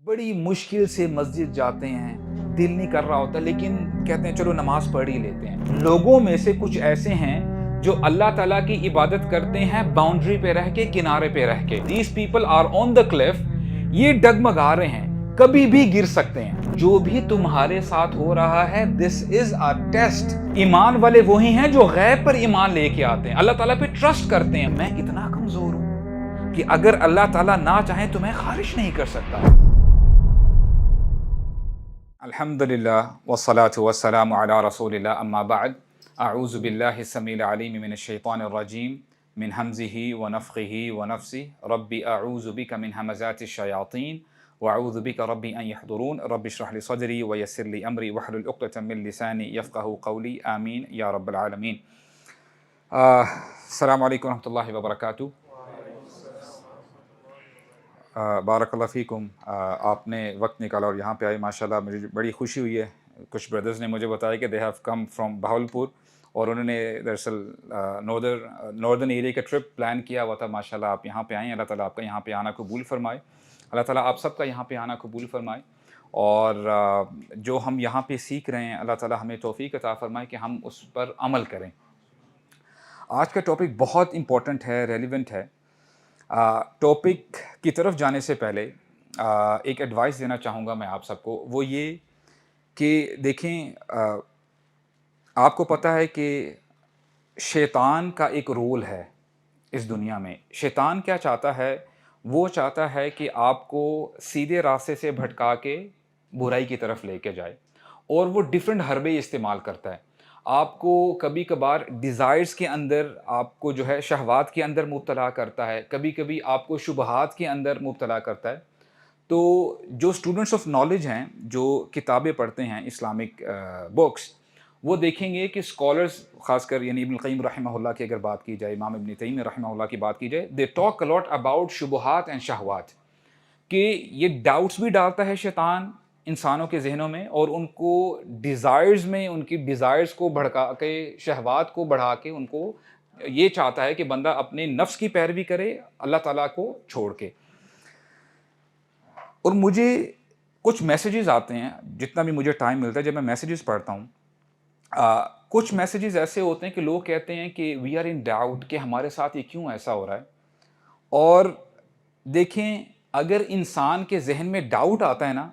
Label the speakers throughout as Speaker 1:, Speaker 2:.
Speaker 1: بڑی مشکل سے مسجد جاتے ہیں، دل نہیں کر رہا ہوتا لیکن کہتے ہیں چلو نماز پڑھ ہی لیتے ہیں۔ لوگوں میں سے کچھ ایسے ہیں جو اللہ تعالیٰ کی عبادت کرتے ہیں باؤنڈری پہ رہ کے، کنارے پہ رہ کے۔ These people are on the cliff، یہ ڈگمگا رہے ہیں، کبھی بھی گر سکتے ہیں۔ جو بھی تمہارے ساتھ ہو رہا ہے this is a test۔ ایمان والے وہی ہیں جو غیب پر ایمان لے کے آتے ہیں، اللہ تعالیٰ پہ ٹرسٹ کرتے ہیں۔ میں اتنا کمزور ہوں کہ اگر اللہ تعالیٰ نہ چاہیں تو میں خارج نہیں کر سکتا۔ الحمدللہ والصلاة والسلام علی رسول اللہ، اما بعد، اعوذ باللہ السمیع العلیم من الشیطان الرجیم من حمزہ ونفخہ ونفثہ، ربی اعوذ بک من ہمزات الشیاطین واعوذ بک ربی ان یحضرون، رب اشرح لی صدری ویسر لی امری واحلل عقدۃ من لسانی یفقہوا قولی، آمین یا رب العالمین۔ السلام علیکم ورحمۃ اللہ وبرکاتہ۔ بارک اللہ فیکم، آپ نے وقت نکالا اور یہاں پہ آئے، ماشاءاللہ مجھے بڑی خوشی ہوئی ہے۔ کچھ بردرز نے مجھے بتایا کہ they have come from Bahawalpur, اور انہوں نے دراصل ناردرن ایریا کا ٹرپ پلان کیا ہوا تھا۔ ماشاءاللہ آپ یہاں پہ آئیں، اللہ تعالیٰ آپ کا یہاں پہ آنا قبول فرمائے، اللہ تعالیٰ آپ سب کا یہاں پہ آنا قبول فرمائے، اور جو ہم یہاں پہ سیکھ رہے ہیں اللہ تعالیٰ ہمیں توفیق عطا فرمائے کہ ہم اس پر عمل کریں۔ آج کا ٹاپک بہت امپورٹنٹ ہے، ریلیونٹ ہے۔ ٹاپک کی طرف جانے سے پہلے ایک ایڈوائس دینا چاہوں گا میں آپ سب کو، وہ یہ کہ دیکھیں، آپ کو پتہ ہے کہ شیطان کا ایک رول ہے اس دنیا میں۔ شیطان کیا چاہتا ہے؟ وہ چاہتا ہے کہ آپ کو سیدھے راستے سے بھٹکا کے برائی کی طرف لے کے جائے، اور وہ ڈیفرنٹ حربے استعمال کرتا ہے۔ آپ کو کبھی کبھار ڈیزائرز کے اندر، آپ کو جو ہے شہوات کے اندر مبتلا کرتا ہے، کبھی کبھی آپ کو شبہات کے اندر مبتلا کرتا ہے۔ تو جو اسٹوڈنٹس آف نالج ہیں، جو کتابیں پڑھتے ہیں اسلامک بکس، وہ دیکھیں گے کہ اسکالرز، خاص کر یعنی ابن القیم رحمہ اللہ کی اگر بات کی جائے، امام ابن تیمیہ رحمہ اللہ کی بات کی جائے، they talk a lot about شبہات اینڈ شہوات، کہ یہ ڈاؤٹس بھی ڈالتا ہے شیطان انسانوں کے ذہنوں میں، اور ان کو ڈیزائرز میں، ان کی ڈیزائرز کو بھڑکا کے، شہوات کو بڑھا کے، ان کو یہ چاہتا ہے کہ بندہ اپنے نفس کی پیروی کرے اللہ تعالیٰ کو چھوڑ کے۔ اور مجھے کچھ میسیجز آتے ہیں، جتنا بھی مجھے ٹائم ملتا ہے جب میں میسیجز پڑھتا ہوں، کچھ میسیجز ایسے ہوتے ہیں کہ لوگ کہتے ہیں کہ وی آر ان ڈاؤٹ، کہ ہمارے ساتھ یہ کیوں ایسا ہو رہا ہے۔ اور دیکھیں، اگر انسان کے ذہن میں ڈاؤٹ آتا ہے نا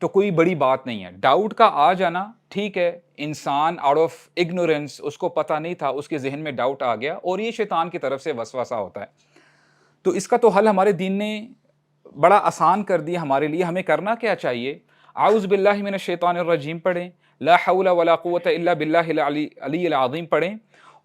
Speaker 1: تو کوئی بڑی بات نہیں ہے۔ ڈاؤٹ کا آ جانا ٹھیک ہے، انسان آؤٹ آف اگنورینس، اس کو پتہ نہیں تھا، اس کے ذہن میں ڈاؤٹ آ گیا، اور یہ شیطان کی طرف سے وسوسہ ہوتا ہے۔ تو اس کا تو حل ہمارے دین نے بڑا آسان کر دیا ہمارے لیے۔ ہمیں کرنا کیا چاہیے؟ اعوذ باللہ من الشیطان الرجیم پڑھیں، لا حول ولا قوت الا باللہ العلی العظیم پڑھیں،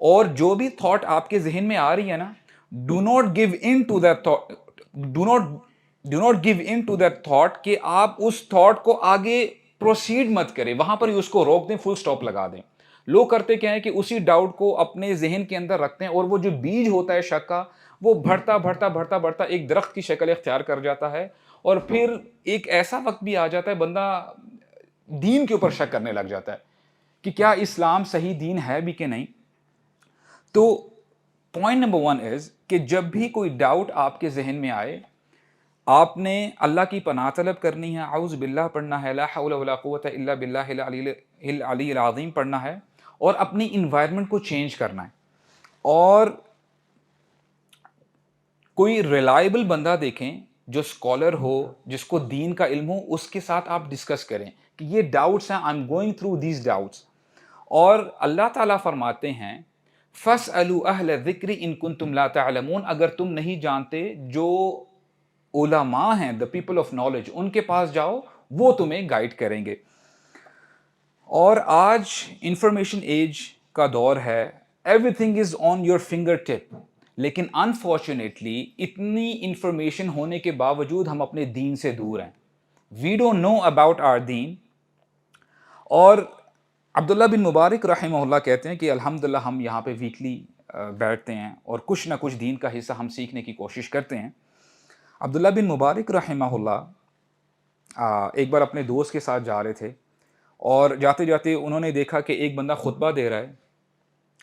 Speaker 1: اور جو بھی تھاٹ آپ کے ذہن میں آ رہی ہے نا، do not give in to that thought, do not give in to that thought, کہ آپ اس تھاٹ کو آگے پروسیڈ مت کریں، وہاں پر ہی اس کو روک دیں، فل سٹاپ لگا دیں۔ لوگ کرتے کیا ہے کہ اسی ڈاؤٹ کو اپنے ذہن کے اندر رکھتے ہیں، اور وہ جو بیج ہوتا ہے شک کا، وہ بڑھتا بڑھتا بڑھتا بڑھتا ایک درخت کی شکل اختیار کر جاتا ہے، اور پھر ایک ایسا وقت بھی آ جاتا ہے بندہ دین کے اوپر شک کرنے لگ جاتا ہے کہ کیا اسلام صحیح دین ہے بھی کہ نہیں۔ تو پوائنٹ نمبر 1 از کہ جب بھی کوئی ڈاؤٹ آپ کے ذہن میں آئے، آپ نے اللہ کی پناہ طلب کرنی ہے، اعوذ باللہ پڑھنا ہے، لا حول ولا قوت الا باللہ العلی العظیم پڑھنا ہے، اور اپنی انوائرمنٹ کو چینج کرنا ہے۔ اور کوئی ریلائبل بندہ دیکھیں جو اسکالر ہو، جس کو دین کا علم ہو، اس کے ساتھ آپ ڈسکس کریں کہ یہ ڈاؤٹس ہیں، I am going through these doubts. اور اللہ تعالیٰ فرماتے ہیں فَاسْأَلُوا أَهْلَ الذِّكْرِ إِن كُنتُمْ لَا تَعْلَمُونَ، اگر تم نہیں جانتے، جو علماء ہیں، the people of knowledge، ان کے پاس جاؤ، وہ تمہیں گائیڈ کریں گے۔ اور آج انفارمیشن ایج کا دور ہے، everything is on your fingertip, لیکن انفارچونیٹلی اتنی انفارمیشن ہونے کے باوجود ہم اپنے دین سے دور ہیں۔ We don't know about our دین۔ اور عبداللہ بن مبارک رحمہ اللہ کہتے ہیں کہ الحمدللہ ہم یہاں پہ ویکلی بیٹھتے ہیں اور کچھ نہ کچھ دین کا حصہ ہم سیکھنے کی کوشش کرتے ہیں۔ عبداللہ بن مبارک رحمہ اللہ ایک بار اپنے دوست کے ساتھ جا رہے تھے، اور جاتے جاتے انہوں نے دیکھا کہ ایک بندہ خطبہ دے رہا ہے،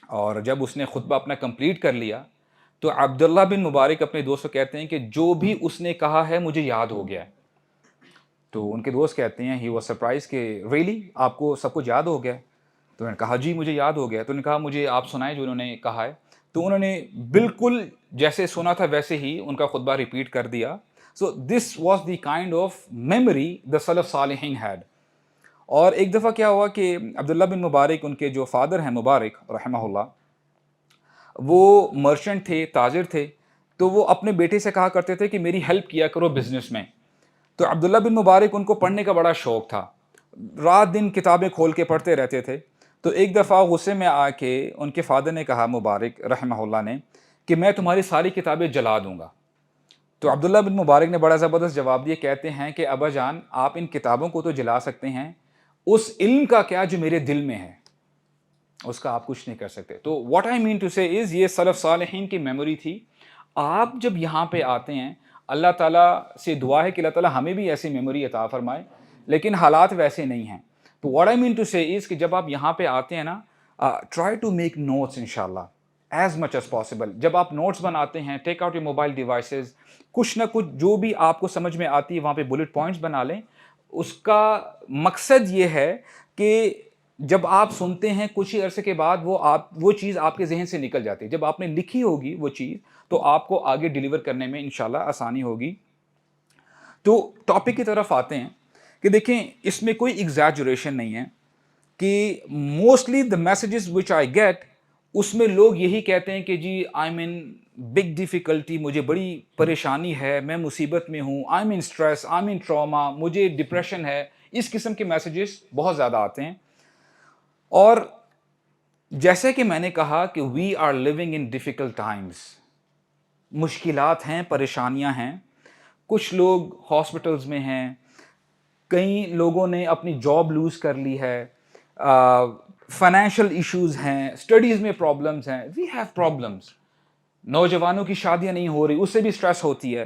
Speaker 1: اور جب اس نے خطبہ اپنا کمپلیٹ کر لیا تو عبداللہ بن مبارک اپنے دوست کو کہتے ہیں کہ جو بھی اس نے کہا ہے مجھے یاد ہو گیا ہے۔ تو ان کے دوست کہتے ہیں ہی واز سرپرائز کہ ریئلی آپ کو سب کچھ یاد ہو گیا؟ تو انہوں نے کہا جی مجھے یاد ہو گیا. تو انہوں نے کہا مجھے آپ سنائیں جو انہوں نے کہا ہے. تو انہوں نے بالکل جیسے سنا تھا ویسے ہی ان کا خطبہ ریپیٹ کر دیا. So this was the kind of memory the سلف صالحین ہیڈ. اور ایک دفعہ کیا ہوا کہ عبداللہ بن مبارک ان کے جو فادر ہیں مبارک رحمہ اللہ، وہ مرچنٹ تھے، تاجر تھے. تو وہ اپنے بیٹے سے کہا کرتے تھے کہ میری ہیلپ کیا کرو بزنس میں. تو عبداللہ بن مبارک ان کو پڑھنے کا بڑا شوق تھا، رات دن کتابیں کھول کے پڑھتے رہتے تھے. تو ایک دفعہ غصے میں آ کے ان کے فادر نے کہا مبارک رحمہ اللہ نے کہ میں تمہاری ساری کتابیں جلا دوں گا. تو عبداللہ بن مبارک نے بڑا زبردست جواب دیا، کہتے ہیں کہ ابا جان آپ ان کتابوں کو تو جلا سکتے ہیں، اس علم کا کیا جو میرے دل میں ہے اس کا آپ کچھ نہیں کر سکتے. تو واٹ آئی مین ٹو سے از یہ سلف صالحین کی میموری تھی. آپ جب یہاں پہ آتے ہیں اللہ تعالیٰ سے دعا ہے کہ اللہ تعالیٰ ہمیں بھی ایسی میموری عطا فرمائے، لیکن حالات ویسے نہیں ہیں. تو واٹ آئی مین ٹو سے از کہ جب آپ یہاں پہ آتے ہیں نا، ٹرائی ٹو میک نوٹس انشاءاللہ ایز مچ ایز پاسبل. جب آپ نوٹس بناتے ہیں take out your mobile devices, کچھ نہ کچھ جو بھی آپ کو سمجھ میں آتی ہے وہاں پہ بلٹ پوائنٹس بنا لیں. اس کا مقصد یہ ہے کہ جب آپ سنتے ہیں کچھ ہی عرصے کے بعد وہ چیز آپ کے ذہن سے نکل جاتی ہے. جب آپ نے لکھی ہوگی وہ چیز تو آپ کو آگے ڈیلیور کرنے میں انشاءاللہ آسانی ہوگی. تو ٹاپک کی طرف آتے ہیں کہ دیکھیں اس میں کوئی ایگزیجریشن نہیں ہے کہ موسٹلی دا میسیجز وچ آئی گیٹ اس میں لوگ یہی کہتے ہیں کہ جی I am in big difficulty, مجھے بڑی پریشانی ہے، میں مصیبت میں ہوں، I am in stress, I am in trauma, مجھے ڈپریشن ہے. اس قسم کے میسیجز بہت زیادہ آتے ہیں. اور جیسے کہ میں نے کہا کہ we are living in difficult times, مشکلات ہیں، پریشانیاں ہیں. کچھ لوگ ہاسپٹلز میں ہیں، کئی لوگوں نے اپنی جاب لوز کر لی ہے، فائنینشیل ایشوز ہیں، اسٹڈیز میں پرابلمز ہیں. We have problems. نوجوانوں کی شادیاں نہیں ہو رہی، اس سے بھی اسٹریس ہوتی ہے.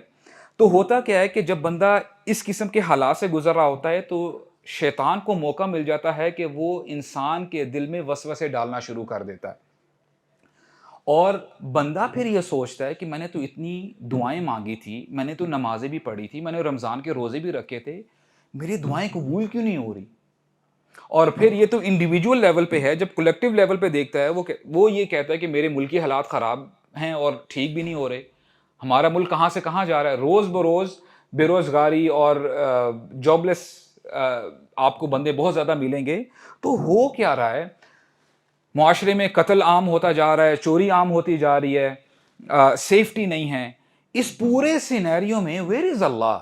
Speaker 1: تو ہوتا کیا ہے کہ جب بندہ اس قسم کے حالات سے گزر رہا ہوتا ہے تو شیطان کو موقع مل جاتا ہے کہ وہ انسان کے دل میں وسوسے ڈالنا شروع کر دیتا ہے. اور بندہ پھر یہ سوچتا ہے کہ میں نے تو اتنی دعائیں مانگی تھی، میں نے تو نمازیں بھی پڑھی تھی، میں نے رمضان کے روزے بھی رکھے تھے، میری دعائیں قبول کیوں نہیں ہو رہی؟ اور پھر یہ تو انڈیویجول لیول پہ ہے. جب کلیکٹیو لیول پہ دیکھتا ہے وہ یہ کہتا ہے کہ میرے ملکی حالات خراب ہیں اور ٹھیک بھی نہیں ہو رہے. ہمارا ملک کہاں سے کہاں جا رہا ہے، روز بروز بے روزگاری اور جاب لیس آپ کو بندے بہت زیادہ ملیں گے. تو ہو کیا رہا ہے، معاشرے میں قتل عام ہوتا جا رہا ہے، چوری عام ہوتی جا رہی ہے، سیفٹی نہیں ہے. اس پورے سینیریو میں ویئر از اللہ؟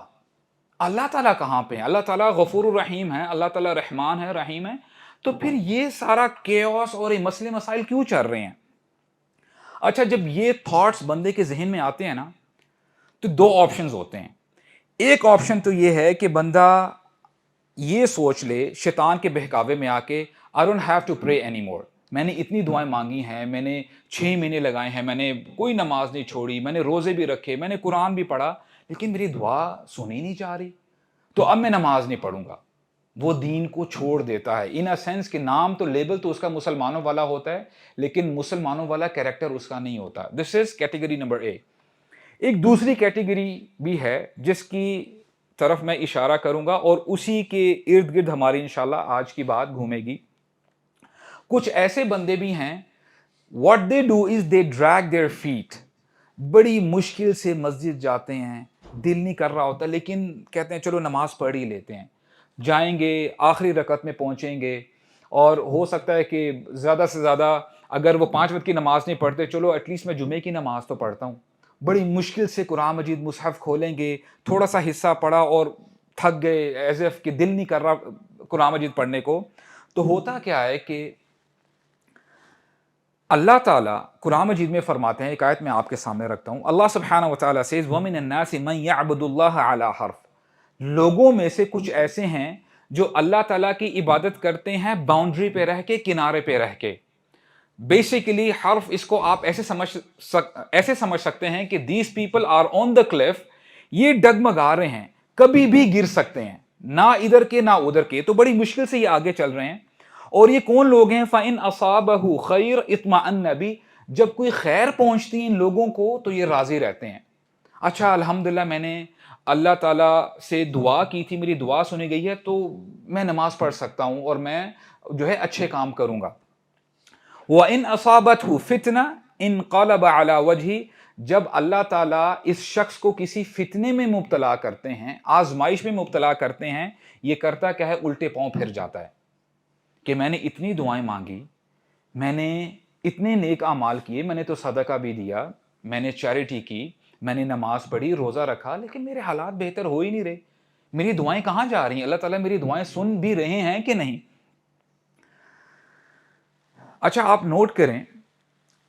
Speaker 1: اللہ تعالیٰ کہاں پہ ہیں؟ اللہ تعالیٰ غفور الرحیم ہے، اللہ تعالیٰ رحمان ہے، رحیم ہے. تو پھر یہ سارا کیوس اور یہ مسئلے مسائل کیوں چل رہے ہیں؟ اچھا جب یہ تھاٹس بندے کے ذہن میں آتے ہیں نا تو دو آپشنز ہوتے ہیں. ایک آپشن تو یہ ہے کہ بندہ یہ سوچ لے شیطان کے بہکاوے میں آ کے I don't have to pray anymore. میں نے اتنی دعائیں مانگی ہیں، میں نے 6 مہینے لگائے ہیں، میں نے کوئی نماز نہیں چھوڑی، میں نے روزے بھی رکھے، میں نے قرآن بھی پڑھا، لیکن میری دعا سنی نہیں جا رہی، تو اب میں نماز نہیں پڑھوں گا. وہ دین کو چھوڑ دیتا ہے ان اے سینس کہ نام تو لیبل تو اس کا مسلمانوں والا ہوتا ہے لیکن مسلمانوں والا کیریکٹر اس کا نہیں ہوتا. دس از کیٹیگری نمبر اے. ایک دوسری کیٹیگری بھی ہے جس کی طرف میں اشارہ کروں گا اور اسی کے ارد گرد ہماری انشاءاللہ آج کی بات گھومے گی. کچھ ایسے بندے بھی ہیں what they do is they drag their feet. بڑی مشکل سے مسجد جاتے ہیں، دل نہیں کر رہا ہوتا لیکن کہتے ہیں چلو نماز پڑھ ہی لیتے ہیں. جائیں گے، آخری رکعت میں پہنچیں گے اور ہو سکتا ہے کہ زیادہ سے زیادہ اگر وہ 5 وقت کی نماز نہیں پڑھتے چلو ایٹ لیسٹ میں جمعے کی نماز تو پڑھتا ہوں. بڑی مشکل سے قرآن مجید مصحف کھولیں گے، تھوڑا سا حصہ پڑھا اور تھک گئے، ایز اف کہ دل نہیں کر رہا قرآن مجید پڑھنے کو. تو ہوتا کیا ہے کہ اللہ تعالیٰ قرآن مجید میں فرماتے ہیں، ایک آیت میں آپ کے سامنے رکھتا ہوں. اللہ سبحانہ وتعالیٰ says وَمِنَ النَّاسِ مَن يَعْبُدُ اللَّهَ عَلَى حَرْفٍ. لوگوں میں سے کچھ ایسے ہیں جو اللہ تعالیٰ کی عبادت کرتے ہیں باؤنڈری پہ رہ کے، کنارے پہ رہ کے. بیسیکلی حرف اس کو آپ ایسے سمجھ سکتے ہیں کہ دیز پیپل آر آن دا کلف. یہ ڈگمگا رہے ہیں، کبھی بھی گر سکتے ہیں، نہ ادھر کے نہ ادھر کے، تو بڑی مشکل سے یہ آگے چل رہے ہیں. اور یہ کون لوگ ہیں؟ فَإِنْ أَصَابَهُ خَيْرٌ اطْمَأَنَّ بِهِ. جب کوئی خیر پہنچتی ہے ان لوگوں کو تو یہ راضی رہتے ہیں. اچھا الحمدللہ میں نے اللہ تعالیٰ سے دعا کی تھی, میری دعا سنی گئی ہے, تو میں نماز پڑھ سکتا ہوں اور میں جو ہے اچھے کام کروں گا. وَإِنْ أَصَابَتْهُ فِتْنَةٌ انقلب عَلَى وَجْهِهِ, جب اللہ تعالیٰ اس شخص کو کسی فتنے میں مبتلا کرتے ہیں, آزمائش میں مبتلا کرتے ہیں, یہ کرتا کیا ہے, الٹے پاؤں پھر جاتا ہے کہ میں نے اتنی دعائیں مانگی, میں نے اتنے نیک اعمال کیے, میں نے تو صدقہ بھی دیا, میں نے چیریٹی کی, میں نے نماز پڑھی, روزہ رکھا, لیکن میرے حالات بہتر ہو ہی نہیں رہے, میری دعائیں کہاں جا رہی ہیں, اللہ تعالیٰ میری دعائیں سن بھی رہے ہیں کہ نہیں. اچھا آپ نوٹ کریں,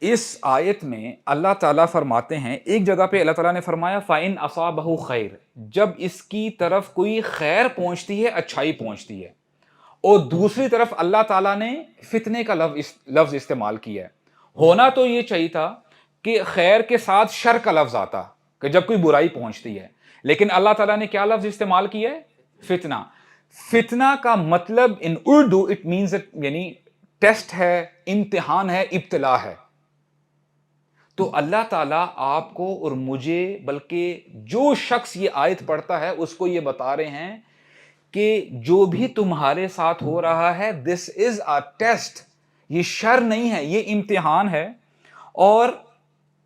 Speaker 1: اس آیت میں اللہ تعالیٰ فرماتے ہیں, ایک جگہ پہ اللہ تعالیٰ نے فرمایا فَإِنْ أَصَابَهُ خَيْرٌ, جب اس کی طرف کوئی خیر پہنچتی ہے, اچھائی پہنچتی ہے, اور دوسری طرف اللہ تعالیٰ نے فتنے کا لفظ استعمال کیا ہے. ہونا تو یہ چاہیے تھا کہ خیر کے ساتھ شر کا لفظ آتا کہ جب کوئی برائی پہنچتی ہے, لیکن اللہ تعالیٰ نے کیا لفظ استعمال کیا ہے, فتنہ. فتنہ کا مطلب ان اردو اٹ مینز یعنی ٹیسٹ ہے, امتحان ہے, ابتلا ہے. تو اللہ تعالیٰ آپ کو اور مجھے, بلکہ جو شخص یہ آیت پڑھتا ہے اس کو یہ بتا رہے ہیں کہ جو بھی تمہارے ساتھ ہو رہا ہے, دس از اے ٹیسٹ, یہ شر نہیں ہے, یہ امتحان ہے. اور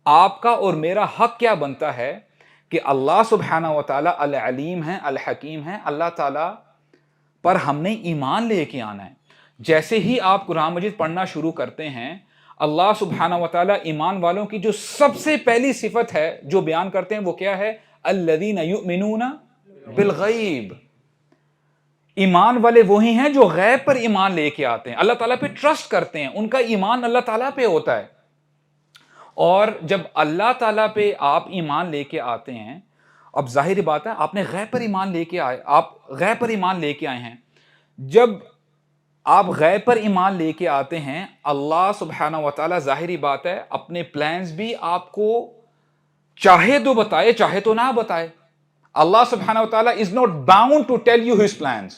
Speaker 1: آپ کا اور میرا حق کیا بنتا ہے کہ اللہ سبحانہ و تعالیٰ العلیم ہے, الحکیم ہے, اللہ تعالیٰ پر ہم نے ایمان لے کے آنا ہے. جیسے ہی آپ قرآن مجید پڑھنا شروع کرتے ہیں, اللہ سبحانہ و تعالیٰ ایمان والوں کی جو سب سے پہلی صفت ہے جو بیان کرتے ہیں وہ کیا ہے, الذین یؤمنون بالغیب. ایمان والے وہی ہیں جو غیب پر ایمان لے کے آتے ہیں, اللہ تعالیٰ پہ ٹرسٹ کرتے ہیں, ان کا ایمان اللہ تعالیٰ پہ ہوتا ہے. اور جب اللہ تعالیٰ پہ آپ ایمان لے کے آتے ہیں, اب ظاہری بات ہے آپ نے غیب پر ایمان لے کے آئے, آپ غیب پر ایمان لے کے آئے ہیں. جب آپ غیب پر ایمان لے کے آتے ہیں, اللہ سبحانہ و تعالیٰ ظاہری بات ہے اپنے پلانز بھی آپ کو چاہے تو بتائے, چاہے تو نہ بتائے. اللہ سبحانہ و تعالیٰ is not bound to tell you his plans.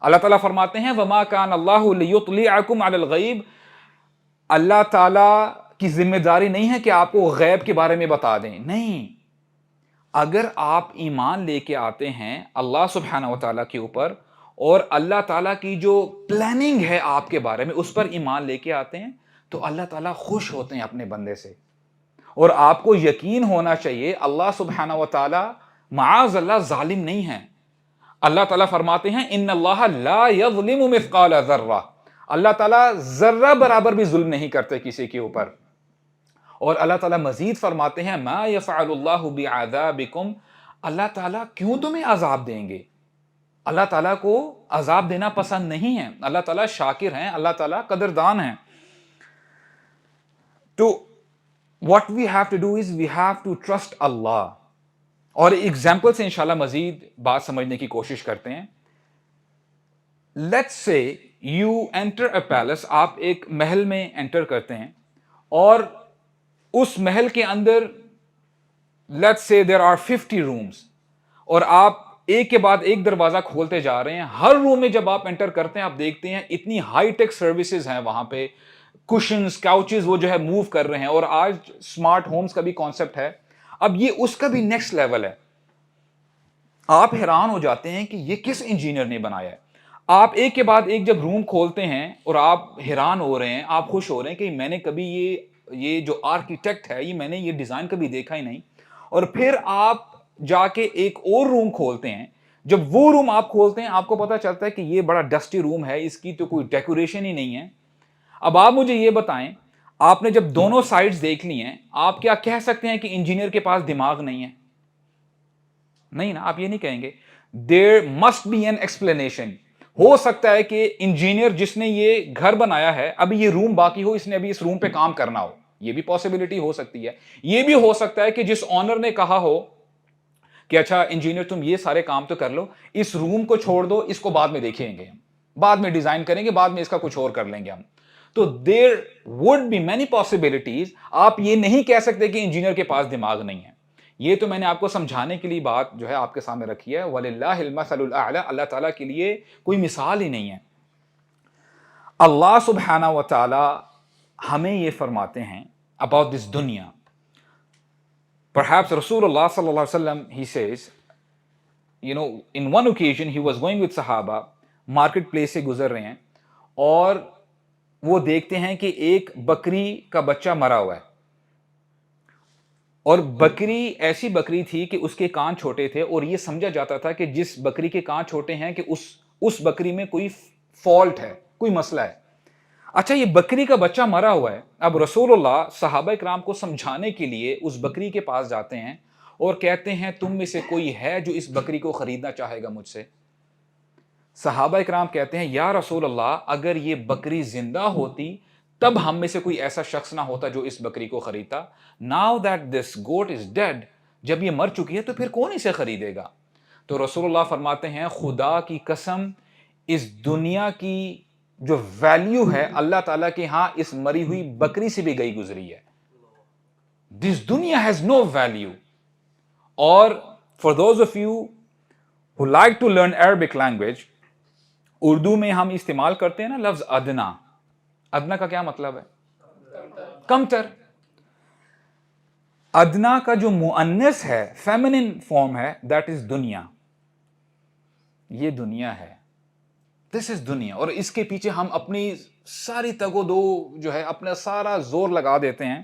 Speaker 1: اللہ تعالیٰ فرماتے ہیں وَمَا كَانَ اللَّهُ لِيُطْلِعَكُمْ عَلَى الْغَيْبِ, اللہ تعالیٰ کی ذمہ داری نہیں ہے کہ آپ کو غیب کے بارے میں بتا دیں. نہیں, اگر آپ ایمان لے کے آتے ہیں اللہ سبحانہ و تعالیٰ کے اوپر, اور اللہ تعالیٰ کی جو پلاننگ ہے آپ کے بارے میں اس پر ایمان لے کے آتے ہیں, تو اللہ تعالیٰ خوش ہوتے ہیں اپنے بندے سے. اور آپ کو یقین ہونا چاہیے اللہ سبحانہ و تعالیٰ معاذ اللہ ظالم نہیں ہے. اللہ تعالیٰ فرماتے ہیں ان اللہ لا یظلم مثقال ذرہ, اللہ تعالیٰ ذرہ برابر بھی ظلم نہیں کرتے کسی کے اوپر. اور اللہ تعالیٰ مزید فرماتے ہیں ما یفعل اللہ بعذابکم, اللہ تعالیٰ کیوں تمہیں عذاب دیں گے, اللہ تعالیٰ کو عذاب دینا پسند نہیں ہے, اللہ تعالیٰ شاکر ہیں, اللہ تعالیٰ قدردان ہیں. تو what we have to do is we have to trust Allah. اور ایگزامپل سے انشاءاللہ مزید بات سمجھنے کی کوشش کرتے ہیں. Let's say you enter a palace, آپ ایک محل میں انٹر کرتے ہیں, اور اس محل کے اندر let's say there are 50 rooms, اور آپ ایک کے بعد ایک دروازہ کھولتے جا رہے ہیں. ہر روم میں جب آپ انٹر کرتے ہیں آپ دیکھتے ہیں اتنی ہائی ٹیک سروسز ہیں وہاں پہ, کشنز, کاؤچز وہ جو ہے موو کر رہے ہیں, اور آج سمارٹ ہومز کا بھی کانسیپٹ ہے. اب یہ اس کا بھی نیکسٹ لیول ہے. آپ حیران ہو جاتے ہیں کہ یہ کس انجینئر نے بنایا ہے. آپ ایک کے بعد ایک جب روم کھولتے ہیں اور آپ حیران ہو رہے ہیں, آپ خوش ہو رہے ہیں کہ میں نے کبھی یہ جو آرکیٹیکٹ ہے, یہ میں نے یہ ڈیزائن کبھی دیکھا ہی نہیں. اور پھر آپ جا کے ایک اور روم کھولتے ہیں. جب وہ روم آپ کھولتے ہیں آپ کو پتا چلتا ہے کہ یہ بڑا ڈسٹی روم ہے, اس کی تو کوئی ڈیکوریشن ہی نہیں ہے. اب آپ مجھے یہ بتائیں, آپ نے جب دونوں سائڈز دیکھ لی ہیں, آپ کیا کہہ سکتے ہیں کہ انجینئر کے پاس دماغ نہیں ہے؟ نہیں نا, آپ یہ نہیں کہیں گے. There must be an explanation. ہو سکتا ہے کہ انجینئر جس نے یہ گھر بنایا ہے, ابھی یہ روم باقی ہو, اس نے ابھی اس روم پہ کام کرنا ہو, یہ بھی پاسبلٹی ہو سکتی ہے. یہ بھی ہو سکتا ہے کہ جس آنر نے کہا ہو کہ اچھا انجینئر تم یہ سارے کام تو کر لو, اس روم کو چھوڑ دو, اس کو بعد میں دیکھیں گے, بعد میں ڈیزائن کریں گے, بعد میں اس کا کچھ اور کر لیں گے ہم. تو there would be many possibilities. آپ یہ نہیں کہہ سکتے کہ انجینئر کے پاس دماغ نہیں ہے. یہ تو میں نے آپ کو سمجھانے کے لیے بات جو ہے آپ کے سامنے رکھی ہے. وَلِلَّهِ الْمَثَلُ الْأَعْلَى, اللہ تعالیٰ کے لیے کوئی مثال ہی نہیں ہے. اللہ سبحانہ و تعالی ہمیں یہ فرماتے ہیں about this دنیا. Perhaps رسول اللہ صلی اللہ علیہ وسلم he says in one occasion he was going with صحابہ, مارکیٹ پلیس سے گزر رہے ہیں اور وہ دیکھتے ہیں کہ ایک بکری کا بچہ مرا ہوا ہے, اور بکری ایسی بکری تھی کہ اس کے کان چھوٹے تھے, اور یہ سمجھا جاتا تھا کہ جس بکری کے کان چھوٹے ہیں کہ اس بکری میں کوئی فالٹ ہے, کوئی مسئلہ ہے. اچھا, یہ بکری کا بچہ مرا ہوا ہے. اب رسول اللہ صحابہ کرام کو سمجھانے کے لیے اس بکری کے پاس جاتے ہیں اور کہتے ہیں تم میں سے کوئی ہے جو اس بکری کو خریدنا چاہے گا مجھ سے؟ صحابہ کرام کہتے ہیں یا رسول اللہ, اگر یہ بکری زندہ ہوتی تب ہم میں سے کوئی ایسا شخص نہ ہوتا جو اس بکری کو خریدتا. Now that this goat is dead, جب یہ مر چکی ہے تو پھر کون اسے خریدے گا؟ تو رسول اللہ فرماتے ہیں خدا کی قسم, اس دنیا کی جو ویلیو ہے اللہ تعالیٰ کے ہاں اس مری ہوئی بکری سے بھی گئی گزری ہے. This dunya has no value. اور for those of you who like to learn Arabic language, Urdu میں ہم استعمال کرتے ہیں نا لفظ ادنا. ادنا کا کیا مطلب ہے؟ کم تر. ادنا کا جو مؤنث ہے, فیمنن فارم ہے, دیٹ از دنیا. یہ دنیا ہے, دس از دنیا. اور اس کے پیچھے ہم اپنی ساری تگ و دو جو ہے اپنا سارا زور لگا دیتے ہیں.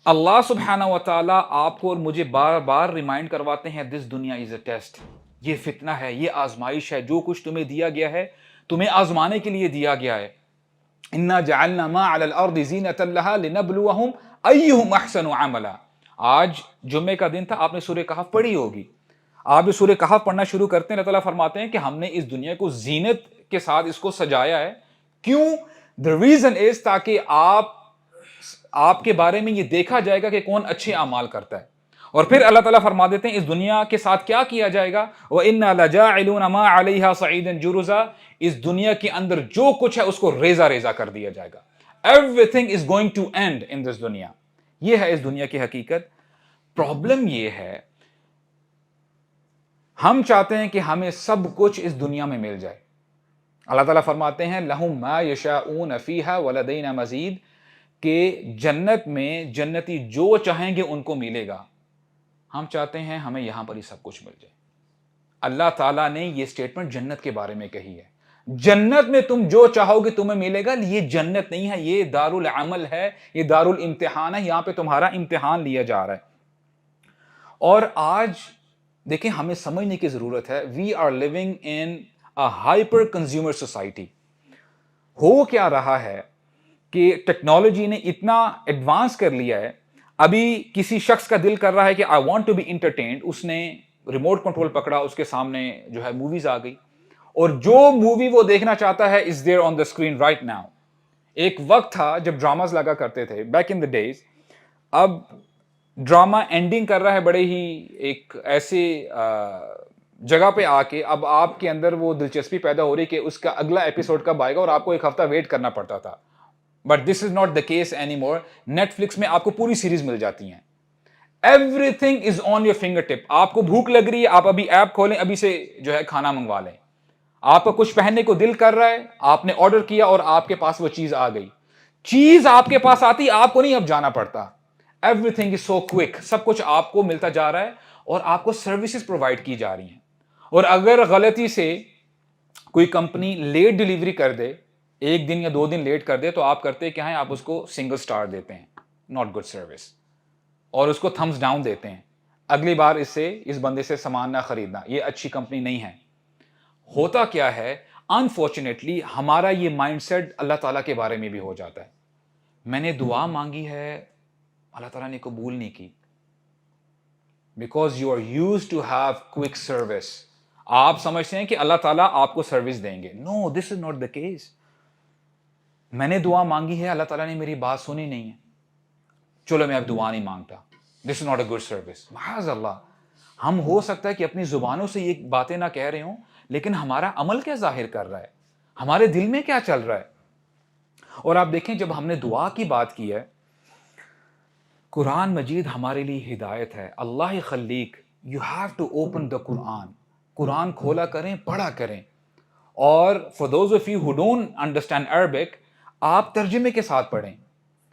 Speaker 1: اللہ سبحانہ و تعالیٰ آپ کو اور مجھے بار بار ریمائنڈ کرواتے ہیں دس دنیا از اے ٹیسٹ. یہ فتنہ ہے, یہ آزمائش ہے. جو کچھ تمہیں دیا گیا ہے تمہیں آزمانے کے لیے دیا گیا ہے. انا جعلنا ما علی الارض زینۃ لها لنبلوہم ایہم احسن عملا. آج جمعے کا دن تھا, آپ نے سورہ کہف پڑھی ہوگی. آپ جو سورہ کہف پڑھنا شروع کرتے ہیں اللہ تعالیٰ فرماتے ہیں کہ ہم نے اس دنیا کو زینت کے ساتھ اس کو سجایا ہے. کیوں؟ the reason is تاکہ آپ کے بارے میں یہ دیکھا جائے گا کہ کون اچھے اعمال کرتا ہے. اور پھر اللہ تعالیٰ فرما دیتے ہیں اس دنیا کے ساتھ کیا کیا جائے گا, وَإِنَّا لَجَاعِلُونَ مَا عَلَيْهَا صَعِيدًا جُرُزًا. اس دنیا کے اندر جو کچھ ہے اس کو ریزہ ریزہ کر دیا جائے گا. Everything is going to end in this دنیا. یہ ہے اس دنیا کی حقیقت. پرابلم یہ ہے ہم چاہتے ہیں کہ ہمیں سب کچھ اس دنیا میں مل جائے. اللہ تعالیٰ فرماتے ہیں لَهُم مَا يَشَاءُونَ فِيهَا وَلَدَيْنَا مَزِيدٌ, کہ جنت میں جنتی جو چاہیں گے ان کو ملے گا. ہم چاہتے ہیں ہمیں یہاں پر ہی سب کچھ مل جائے. اللہ تعالیٰ نے یہ سٹیٹمنٹ جنت کے بارے میں کہی ہے. جنت میں تم جو چاہو گے تمہیں ملے گا. یہ جنت نہیں ہے, یہ دار العمل ہے, یہ دار الامتحان ہے. یہاں پہ تمہارا امتحان لیا جا رہا ہے. اور آج دیکھیں ہمیں سمجھنے کی ضرورت ہے, we are living in a hyper consumer society. ہو کیا رہا ہے کہ ٹیکنالوجی نے اتنا ایڈوانس کر لیا ہے. ابھی کسی شخص کا دل کر رہا ہے کہ I want to be entertained, اس نے ریموٹ کنٹرول پکڑا, اس کے سامنے جو ہے موویز آ گئی, اور جو مووی وہ دیکھنا چاہتا ہے is there on the screen right now. ایک وقت تھا جب ڈراماز لگا کرتے تھے بیک ان دا ڈیز. اب ڈراما اینڈنگ کر رہا ہے بڑے ہی ایک ایسے جگہ پہ آ کے, اب آپ کے اندر وہ دلچسپی پیدا ہو رہی کہ اس کا اگلا ایپیسوڈ کب آئے گا, اور آپ کو ایک ہفتہ ویٹ کرنا پڑتا تھا. But this is not the case anymore. Netflix میں آپ کو پوری سیریز مل جاتی ہیں. Everything is on your fingertip. آپ کو بھوک لگ رہی ہے, آپ ابھی ایپ کھولیں, ابھی سے جو ہے کھانا منگوا لیں. آپ کا کچھ پہننے کو دل کر رہا ہے, آپ نے آرڈر کیا اور آپ کے پاس وہ چیز آ گئی. چیز آپ کے پاس آتی, آپ کو نہیں اب جانا پڑتا. Everything is so quick. سب کچھ آپ کو ملتا جا رہا ہے اور آپ کو سروسز پرووائڈ کی جا رہی ہیں. اور اگر غلطی سے کوئی کمپنی لیٹ ڈیلیوری کر دے, ایک دن یا 2 دن لیٹ کر دے, تو آپ کرتے کیا ہیں, آپ اس کو سنگل سٹار دیتے ہیں, ناٹ گڈ سروس, اور اس کو تھمز ڈاؤن دیتے ہیں. اگلی بار اس بندے سے سامان نہ خریدنا, یہ اچھی کمپنی نہیں ہے. ہوتا کیا ہے, انفارچونیٹلی ہمارا یہ مائنڈ سیٹ اللہ تعالیٰ کے بارے میں بھی ہو جاتا ہے. میں نے دعا مانگی ہے, اللہ تعالیٰ نے قبول نہیں کی, because you are used to have quick service. آپ سمجھتے ہیں کہ اللہ تعالیٰ آپ کو سروس دیں گے. نو, دس از ناٹ دا کیس. میں نے دعا مانگی ہے, اللہ تعالیٰ نے میری بات سنی نہیں ہے, چلو میں اب دعا نہیں مانگتا. This is not a good service. معاذ اللہ. ہم ہو سکتا ہے کہ اپنی زبانوں سے یہ باتیں نہ کہہ رہے ہوں, لیکن ہمارا عمل کیا ظاہر کر رہا ہے, ہمارے دل میں کیا چل رہا ہے. اور آپ دیکھیں جب ہم نے دعا کی بات کی ہے, قرآن مجید ہمارے لیے ہدایت ہے. اللہ خلیق, you have to open the قرآن. قرآن کھولا کریں, پڑھا کریں. اور for those of you who don't understand Arabic, آپ ترجمے کے ساتھ پڑھیں.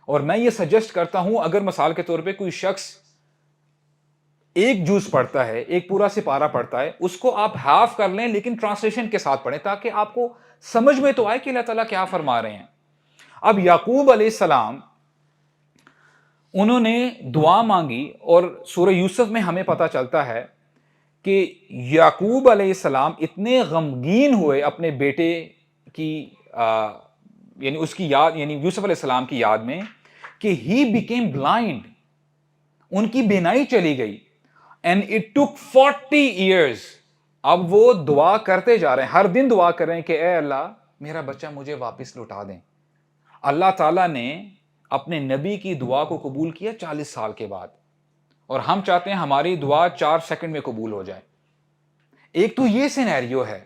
Speaker 1: اور میں یہ سجیسٹ کرتا ہوں, اگر مثال کے طور پہ کوئی شخص ایک جوز پڑھتا ہے، ایک پورا سپارہ پڑھتا ہے، اس کو آپ ہاف کر لیں لیکن ٹرانسلیشن کے ساتھ پڑھیں تاکہ آپ کو سمجھ میں تو آئے کہ اللہ تعالیٰ کیا فرما رہے ہیں۔ اب یعقوب علیہ السلام انہوں نے دعا مانگی، اور سورہ یوسف میں ہمیں پتہ چلتا ہے کہ یعقوب علیہ السلام اتنے غمگین ہوئے اپنے بیٹے کی یعنی اس کی یاد، یعنی یوسف علیہ السلام کی یاد میں، کہ ہی بیکیم بلائنڈ، ان کی بینائی چلی گئی، اینڈ اٹ ٹک 40 ایئرز۔ اب وہ دعا کرتے جا رہے ہیں، ہر دن دعا کر رہے ہیں کہ اے اللہ میرا بچہ مجھے واپس لوٹا دیں۔ اللہ تعالیٰ نے اپنے نبی کی دعا کو قبول کیا 40 سال کے بعد، اور ہم چاہتے ہیں ہماری دعا 4 سیکنڈ میں قبول ہو جائے۔ ایک تو یہ سینیریو ہے،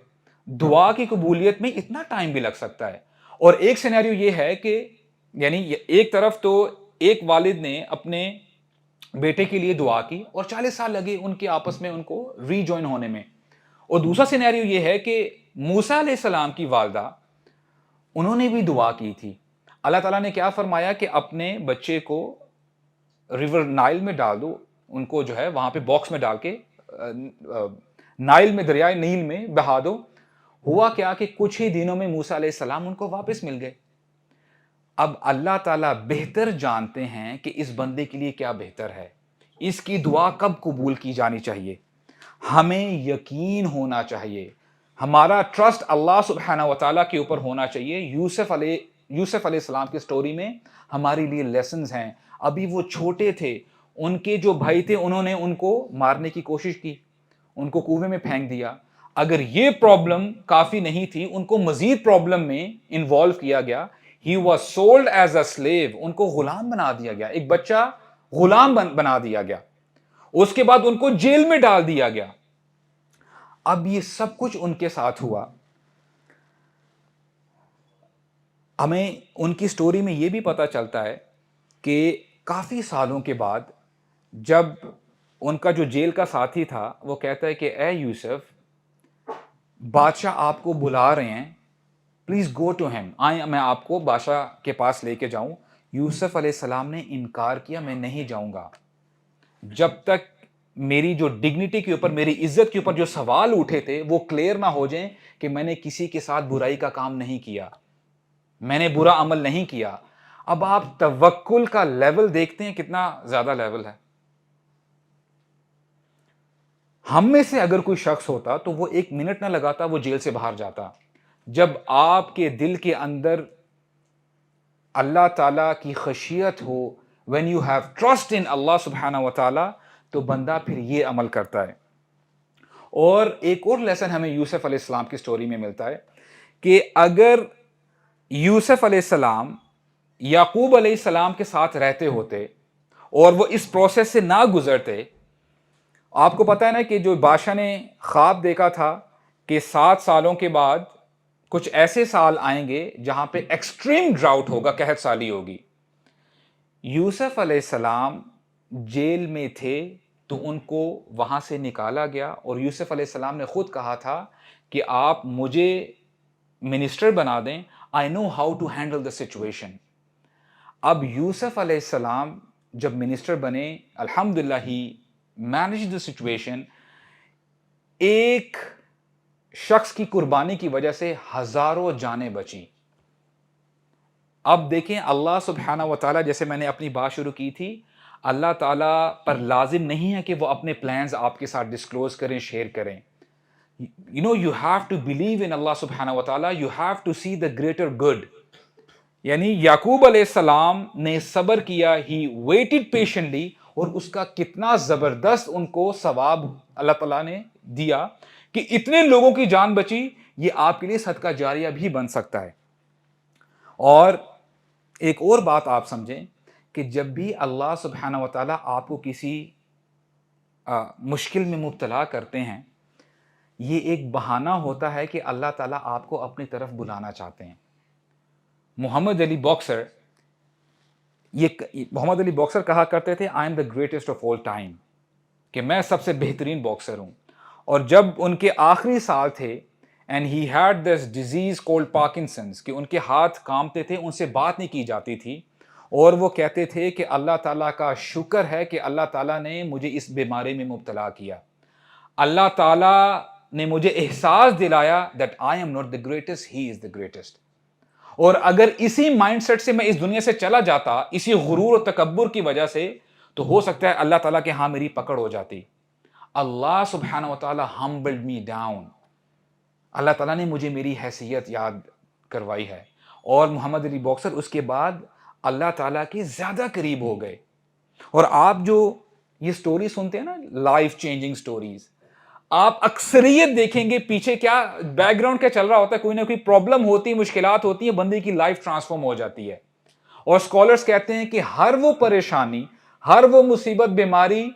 Speaker 1: دعا کی قبولیت میں اتنا ٹائم بھی لگ سکتا ہے، اور ایک سینیریو یہ ہے کہ یعنی ایک طرف تو ایک والد نے اپنے بیٹے کے لیے دعا کی اور 40 سال لگے ان کے آپس میں ان کو ری جوائن ہونے میں، اور دوسرا سینیریو یہ ہے کہ موسیٰ علیہ السلام کی والدہ انہوں نے بھی دعا کی تھی۔ اللہ تعالیٰ نے کیا فرمایا کہ اپنے بچے کو ریور نائل میں ڈال دو، ان کو جو ہے وہاں پہ باکس میں ڈال کے نائل میں، دریائے نیل میں بہا دو۔ ہوا کیا کہ کچھ ہی دنوں میں موسیٰ علیہ السلام ان کو واپس مل گئے۔ اب اللہ تعالیٰ بہتر جانتے ہیں کہ اس بندے کے لیے کیا بہتر ہے، اس کی دعا کب قبول کی جانی چاہیے۔ ہمیں یقین ہونا چاہیے، ہمارا ٹرسٹ اللہ سبحانہ و تعالیٰ کے اوپر ہونا چاہیے۔ یوسف علیہ السلام کی سٹوری میں ہمارے لیے لیسنز ہیں۔ ابھی وہ چھوٹے تھے، ان کے جو بھائی تھے انہوں نے ان کو مارنے کی کوشش کی، ان کو کنویں میں پھینک دیا۔ اگر یہ پرابلم کافی نہیں تھی، ان کو مزید پرابلم میں انوالو کیا گیا۔ He was sold as a slave، ان کو غلام بنا دیا گیا، ایک بچہ غلام بنا دیا گیا، اس کے بعد ان کو جیل میں ڈال دیا گیا۔ اب یہ سب کچھ ان کے ساتھ ہوا۔ ہمیں ان کی سٹوری میں یہ بھی پتہ چلتا ہے کہ کافی سالوں کے بعد جب ان کا جو جیل کا ساتھی تھا وہ کہتا ہے کہ اے یوسف، بادشاہ آپ کو بلا رہے ہیں، پلیز گو ٹو ہیم، آئیں میں آپ کو بادشاہ کے پاس لے کے جاؤں۔ یوسف علیہ السلام نے انکار کیا، میں نہیں جاؤں گا جب تک میری جو ڈگنیٹی کے اوپر، میری عزت کے اوپر جو سوال اٹھے تھے وہ کلیئر نہ ہو جائیں کہ میں نے کسی کے ساتھ برائی کا کام نہیں کیا، میں نے برا عمل نہیں کیا۔ اب آپ توکل کا لیول دیکھتے ہیں کتنا زیادہ لیول ہے۔ ہم میں سے اگر کوئی شخص ہوتا تو وہ 1 منٹ نہ لگاتا، وہ جیل سے باہر جاتا۔ جب آپ کے دل کے اندر اللہ تعالیٰ کی خشیت ہو، when you have trust in اللہ سبحانہ و تعالیٰ، تو بندہ پھر یہ عمل کرتا ہے۔ اور ایک اور لیسن ہمیں یوسف علیہ السلام کی سٹوری میں ملتا ہے کہ اگر یوسف علیہ السلام یعقوب علیہ السلام کے ساتھ رہتے ہوتے اور وہ اس پروسیس سے نہ گزرتے، آپ کو پتہ ہے نا کہ جو بادشاہ نے خواب دیکھا تھا کہ 7 سالوں کے بعد کچھ ایسے سال آئیں گے جہاں پہ ایکسٹریم ڈراؤٹ ہوگا، قحط سالی ہوگی۔ یوسف علیہ السلام جیل میں تھے تو ان کو وہاں سے نکالا گیا، اور یوسف علیہ السلام نے خود کہا تھا کہ آپ مجھے منسٹر بنا دیں، I know how to handle the situation۔ اب یوسف علیہ السلام جب منسٹر بنے، الحمدللہ ہی manage the situation۔ ایک شخص کی قربانی کی وجہ سے ہزاروں جانیں بچی۔ اب دیکھیں اللہ سبحانہ و تعالیٰ، جیسے میں نے اپنی بات شروع کی تھی، اللہ تعالیٰ پر لازم نہیں ہے کہ وہ اپنے پلانز آپ کے ساتھ ڈسکلوز کریں، شیئر کریں۔ you have to believe in اللہ سبحانہ و تعالیٰ، you have to see the greater good۔ یعنی یعقوب علیہ السلام نے صبر کیا، he waited patiently، اور اس کا کتنا زبردست ان کو ثواب اللہ تعالیٰ نے دیا کہ اتنے لوگوں کی جان بچی۔ یہ آپ کے لیے صدقہ جاریہ بھی بن سکتا ہے۔ اور ایک اور بات آپ سمجھیں کہ جب بھی اللہ سبحانہ و تعالیٰ آپ کو کسی مشکل میں مبتلا کرتے ہیں، یہ ایک بہانہ ہوتا ہے کہ اللہ تعالیٰ آپ کو اپنی طرف بلانا چاہتے ہیں۔ محمد علی باکسر کہا کرتے تھے I am the greatest of all time، کہ میں سب سے بہترین باکسر ہوں۔ اور جب ان کے آخری سال تھے and he had this disease called Parkinson's، کہ ان کے ہاتھ کانپتے تھے، ان سے بات نہیں کی جاتی تھی، اور وہ کہتے تھے کہ اللہ تعالیٰ کا شکر ہے کہ اللہ تعالیٰ نے مجھے اس بیماری میں مبتلا کیا، اللہ تعالیٰ نے مجھے احساس دلایا that I am not the greatest, he is the greatest۔ اور اگر اسی مائنڈ سیٹ سے میں اس دنیا سے چلا جاتا، اسی غرور و تکبر کی وجہ سے، تو ہو سکتا ہے اللہ تعالیٰ کے ہاں میری پکڑ ہو جاتی۔ اللہ سبحانہ و تعالیٰ humbled me down۔ اللہ تعالیٰ نے مجھے میری حیثیت یاد کروائی ہے، اور محمد علی باکسر اس کے بعد اللہ تعالیٰ کے زیادہ قریب ہو گئے۔ اور آپ جو یہ سٹوری سنتے ہیں نا، لائف چینجنگ سٹوریز، آپ اکثریت دیکھیں گے پیچھے کیا بیک گراؤنڈ کیا چل رہا ہوتا ہے، کوئی نہ کوئی پرابلم ہوتی ہے، مشکلات ہوتی ہیں، بندے کی لائف ٹرانسفارم ہو جاتی ہے۔ اور اسکالرز کہتے ہیں کہ ہر وہ پریشانی، ہر وہ مصیبت، بیماری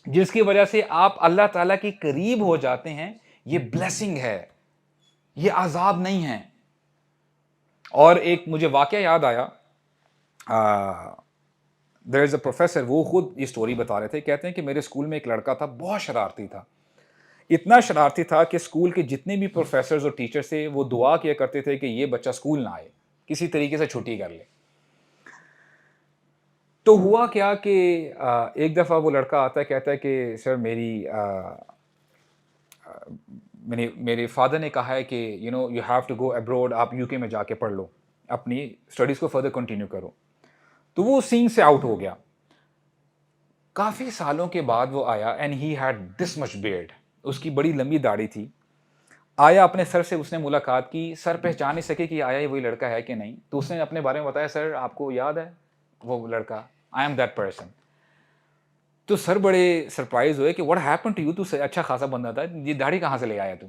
Speaker 1: جس کی وجہ سے آپ اللہ تعالیٰ کے قریب ہو جاتے ہیں، یہ بلیسنگ ہے، یہ عذاب نہیں ہے۔ اور ایک مجھے واقعہ یاد آیا، دیر از اے پروفیسر، وہ خود یہ سٹوری بتا رہے تھے، کہتے ہیں کہ میرے اسکول میں ایک لڑکا تھا، بہت شرارتی تھا، اتنا شرارتی تھا کہ اسکول کے جتنے بھی پروفیسرز اور ٹیچرز تھے وہ دعا کیا کرتے تھے کہ یہ بچہ اسکول نہ آئے، کسی طریقے سے چھٹی کر لے۔ تو ہوا کیا کہ ایک دفعہ وہ لڑکا آتا ہے، کہتا ہے کہ سر میرے فادر نے کہا ہے کہ you have to go abroad, آپ یو کے میں جا کے پڑھ لو، اپنی اسٹڈیز کو فردر کنٹینیو کرو۔ تو وہ سین سے آؤٹ ہو گیا۔ کافی سالوں کے بعد وہ آیا، and he had this much beard, اس کی بڑی لمبی داڑھی تھی۔ آیا اپنے سر سے اس نے ملاقات کی، سر پہچان نہیں سکے کہ آیا یہ وہی لڑکا ہے کہ نہیں، تو اس نے اپنے بارے میں بتایا، سر آپ کو یاد ہے وہ لڑکا، آئی ایم دیٹ پرسن۔ تو سر بڑے سرپرائز ہوئے کہ واٹ ہیپن ٹو یو، تو اچھا خاصا بندہ تھا، یہ داڑھی کہاں سے لے آیا تو؟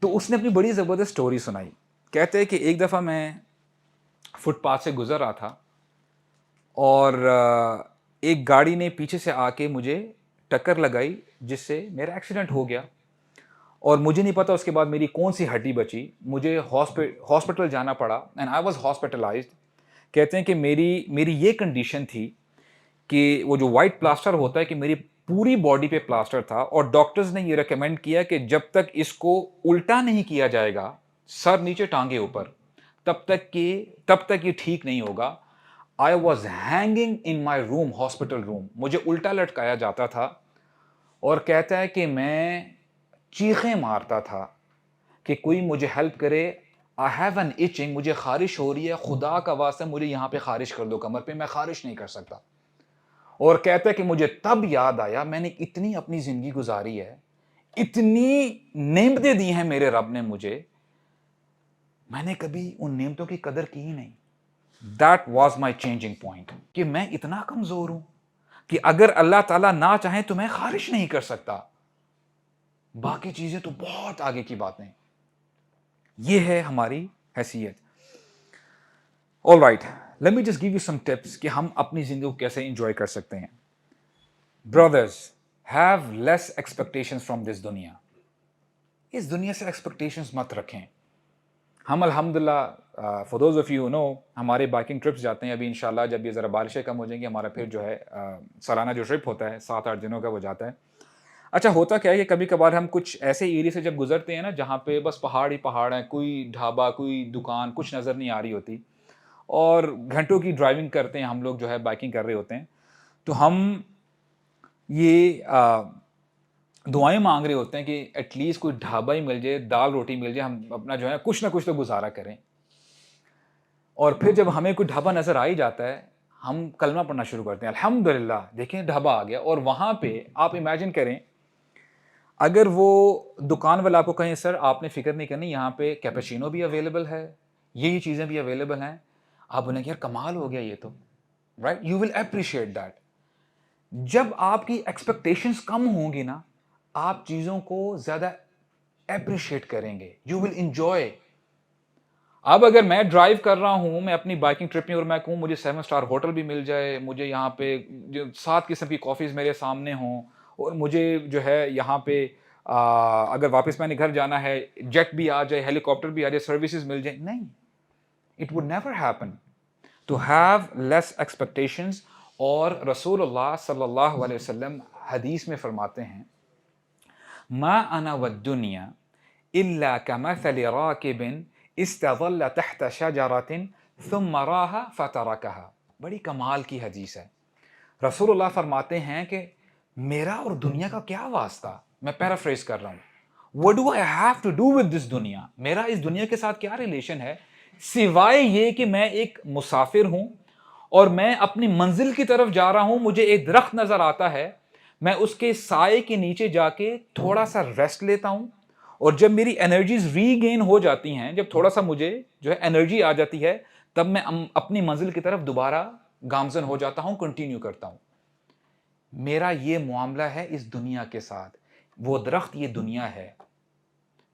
Speaker 1: تو اس نے اپنی بڑی زبردست سٹوری سنائی۔ کہتے ہیں کہ ایک دفعہ میں فٹ پاتھ سے گزر رہا تھا، اور ایک گاڑی نے پیچھے سے آ کے مجھے ٹکر لگائی، جس سے میرا ایکسیڈنٹ ہو گیا، اور مجھے نہیں پتا اس کے بعد میری کون سی ہڈی بچی، مجھے ہاسپٹل جانا پڑا، اینڈ آئی واز ہاسپٹلائزڈ۔ کہتے ہیں کہ میری یہ کنڈیشن تھی کہ وہ جو وائٹ پلاسٹر ہوتا ہے کہ میری پوری باڈی پہ پلاسٹر تھا، اور ڈاکٹرز نے یہ ریکمینڈ کیا کہ جب تک اس کو الٹا نہیں کیا جائے گا، سر نیچے ٹانگے اوپر، تب تک یہ ٹھیک نہیں ہوگا۔ I was hanging in my room, hospital room، مجھے الٹا لٹکایا جاتا تھا، اور کہتا ہے کہ میں چیخیں مارتا تھا کہ کوئی مجھے ہیلپ کرے، I have an itching، مجھے خارش ہو رہی ہے، خدا کا واسطہ مجھے یہاں پہ خارش کر دو، کمر پہ، میں خارش نہیں کر سکتا۔ اور کہتا ہے کہ مجھے تب یاد آیا میں نے اتنی اپنی زندگی گزاری ہے، اتنی نعمتیں دی ہیں میرے رب نے مجھے، میں نے کبھی ان نعمتوں کی قدر کی ہی نہیں۔ That was my changing point، کہ میں اتنا کمزور ہوں کہ اگر اللہ تعالیٰ نہ چاہیں تو میں خارش نہیں کر سکتا، باقی چیزیں تو بہت آگے کی باتیں۔ یہ ہے ہماری حیثیت۔ All right، let me just give you some tips کہ ہم اپنی زندگی کو کیسے انجوائے کر سکتے ہیں۔ Brothers، have less expectations from this دنیا۔ اس دنیا سے ایکسپیکٹیشنز مت رکھیں۔ ہم الحمدللہ for those of you know ہمارے بائکنگ ٹرپس جاتے ہیں، ابھی انشاءاللہ جب یہ ذرا بارشیں کم ہو جائیں گی، ہمارا پھر جو ہے سالانہ جو ٹرپ ہوتا ہے 7-8 دنوں کا وہ جاتا ہے۔ اچھا ہوتا کیا ہے کہ کبھی کبھار ہم کچھ ایسے ایریے سے جب گزرتے ہیں نا جہاں پہ بس پہاڑ ہی پہاڑ ہیں، کوئی ڈھابا، کوئی دکان، کچھ نظر نہیں آ رہی ہوتی، اور گھنٹوں کی ڈرائیونگ کرتے ہیں ہم لوگ، جو ہے بائکنگ کر رہے ہوتے ہیں، تو ہم یہ دعائیں مانگ رہے ہوتے ہیں کہ ایٹ لیسٹ کوئی ڈھابا ہی مل جائے، دال روٹی مل جائے، ہم اپنا جو ہے کچھ نہ کچھ تو گزارا کریں۔ اور پھر جب ہمیں کوئی ڈھابا نظر آ ہی جاتا ہے، ہم کلمہ پڑھنا شروع کرتے ہیں، الحمدللہ دیکھیں ڈھابا آ گیا، اور وہاں پہ آپ امیجن کریں اگر وہ دکان والا آپ کو کہیں سر آپ نے فکر نہیں کرنی، یہاں پہ کیپچینو بھی اویلیبل ہے، یہ چیزیں بھی اویلیبل ہیں، آپ بولیں گے یار کمال ہو گیا یہ تو، right, you will appreciate that. جب آپ کی ایکسپیکٹیشنز کم ہوں گی نا، آپ چیزوں کو زیادہ اپریشیٹ کریں گے، یو ول انجوائے۔ اب اگر میں ڈرائیو کر رہا ہوں، میں اپنی بائکنگ ٹرپ میں، اور میں کہوں مجھے 7 اسٹار ہوٹل بھی مل جائے، مجھے یہاں پہ 7 قسم کی کافیز میرے سامنے ہوں، اور مجھے جو ہے یہاں پہ اگر واپس میں نے گھر جانا ہے جیٹ بھی آ جائے، ہیلی کاپٹر بھی آ جائے، سروسز مل جائیں، نہیں، it would never happen. To have less expectations. اور رسول اللہ صلی اللہ علیہ وسلم حدیث میں فرماتے ہیں، ما انا والدنیا الا كمثل راكب استظل تحت شجرة ثم راها فتركها. بڑی کمال کی حدیث ہے. رسول اللہ فرماتے ہیں کہ میرا اور دنیا کا کیا واسطہ. میں پیرافریز کر رہا ہوں. What do I have to do with this دنیا؟ میرا اس دنیا کے ساتھ کیا ریلیشن ہے سوائے یہ کہ میں ایک مسافر ہوں اور میں اپنی منزل کی طرف جا رہا ہوں. مجھے ایک درخت نظر آتا ہے, میں اس کے سائے کے نیچے جا کے تھوڑا سا ریسٹ لیتا ہوں, اور جب میری انرجیز ری گین ہو جاتی ہیں, جب تھوڑا سا مجھے جو ہے انرجی آ جاتی ہے, تب میں اپنی منزل کی طرف دوبارہ گامزن ہو جاتا ہوں, کنٹینیو کرتا ہوں. میرا یہ معاملہ ہے اس دنیا کے ساتھ. وہ درخت یہ دنیا ہے.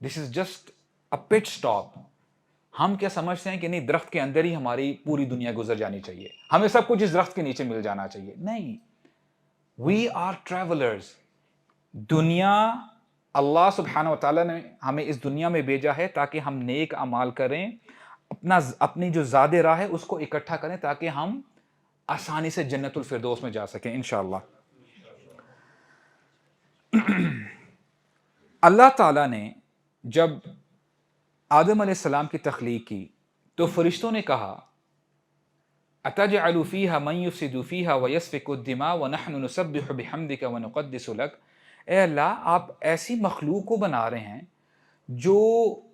Speaker 1: This is just a pit stop. ہم کیا سمجھتے ہیں کہ نہیں درخت کے اندر ہی ہماری پوری دنیا گزر جانی چاہیے, ہمیں سب کچھ اس درخت کے نیچے مل جانا چاہیے. نہیں, وی آر ٹریولرز. دنیا اللہ سبحانہ و تعالیٰ نے ہمیں اس دنیا میں بھیجا ہے تاکہ ہم نیک اعمال کریں, اپنی جو زاد راہ ہے اس کو اکٹھا کریں تاکہ ہم آسانی سے جنت الفردوس میں جا سکیں انشاءاللہ. اللہ تعالیٰ نے جب آدم علیہ السلام کی تخلیق کی تو فرشتوں نے کہا أَتَجْعَلُ فِيهَا مَن يُفْسِدُ فِيهَا وَيَسْفِكُ الدِّمَاءَ وَنَحْنُ نُسَبِّحُ بِحَمْدِكَ وَنُقَدِّسُ لَكَ. اے اللہ, آپ ایسی مخلوق کو بنا رہے ہیں جو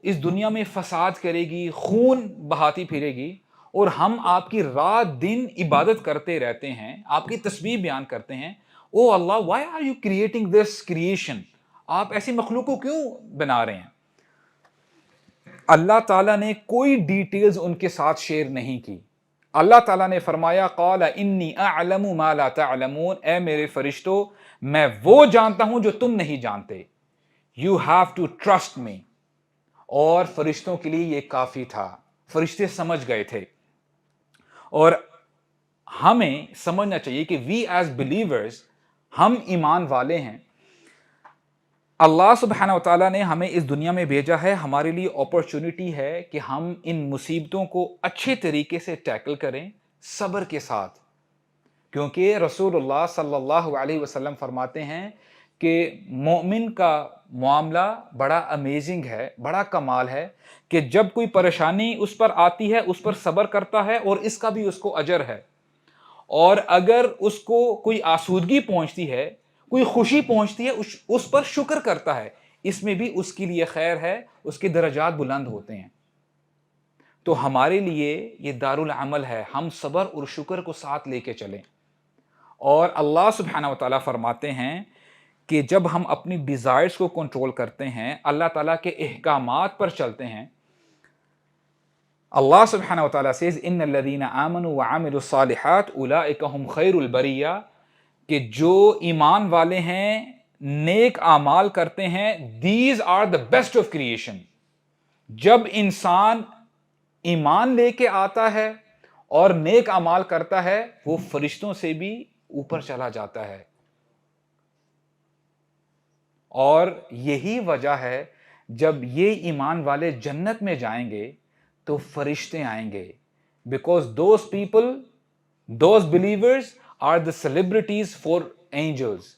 Speaker 1: اس دنیا میں فساد کرے گی, خون بہاتی پھرے گی, اور ہم آپ کی رات دن عبادت کرتے رہتے ہیں, آپ کی تسبیح بیان کرتے ہیں. او اللہ, why are you creating this creation؟ آپ ایسی مخلوق کو کیوں بنا رہے ہیں؟ اللہ تعالیٰ نے کوئی ڈیٹیلز ان کے ساتھ شیئر نہیں کی. اللہ تعالیٰ نے فرمایا قال انی اعلم ما لا تعلمون. اے میرے فرشتوں, میں وہ جانتا ہوں جو تم نہیں جانتے. You have to trust me. اور فرشتوں کے لیے یہ کافی تھا, فرشتے سمجھ گئے تھے. اور ہمیں سمجھنا چاہیے کہ we as believers, ہم ایمان والے ہیں. اللہ سبحانہ و تعالیٰ نے ہمیں اس دنیا میں بھیجا ہے, ہمارے لیے اپرچونٹی ہے کہ ہم ان مصیبتوں کو اچھے طریقے سے ٹیکل کریں صبر کے ساتھ. کیونکہ رسول اللہ صلی اللہ علیہ وسلم فرماتے ہیں کہ مومن کا معاملہ بڑا امیزنگ ہے, بڑا کمال ہے کہ جب کوئی پریشانی اس پر آتی ہے اس پر صبر کرتا ہے اور اس کا بھی اس کو اجر ہے. اور اگر اس کو کوئی آسودگی پہنچتی ہے, کوئی خوشی پہنچتی ہے, اس پر شکر کرتا ہے, اس میں بھی اس کے لیے خیر ہے, اس کے درجات بلند ہوتے ہیں. تو ہمارے لیے یہ دارالعمل ہے, ہم صبر اور شکر کو ساتھ لے کے چلیں. اور اللہ سبحانہ و تعالیٰ فرماتے ہیں کہ جب ہم اپنی ڈیزائرز کو کنٹرول کرتے ہیں, اللہ تعالیٰ کے احکامات پر چلتے ہیں, اللہ سبحانہ و تعالیٰ says ان الذین آمنوا وعملوا الصالحات اولئک هم خیر البریہ, کہ جو ایمان والے ہیں, نیک اعمال کرتے ہیں, these are the best of creation. جب انسان ایمان لے کے آتا ہے اور نیک اعمال کرتا ہے, وہ فرشتوں سے بھی اوپر چلا جاتا ہے. اور یہی وجہ ہے جب یہ ایمان والے جنت میں جائیں گے تو فرشتے آئیں گے, because those people, those believers are the celebrities for angels.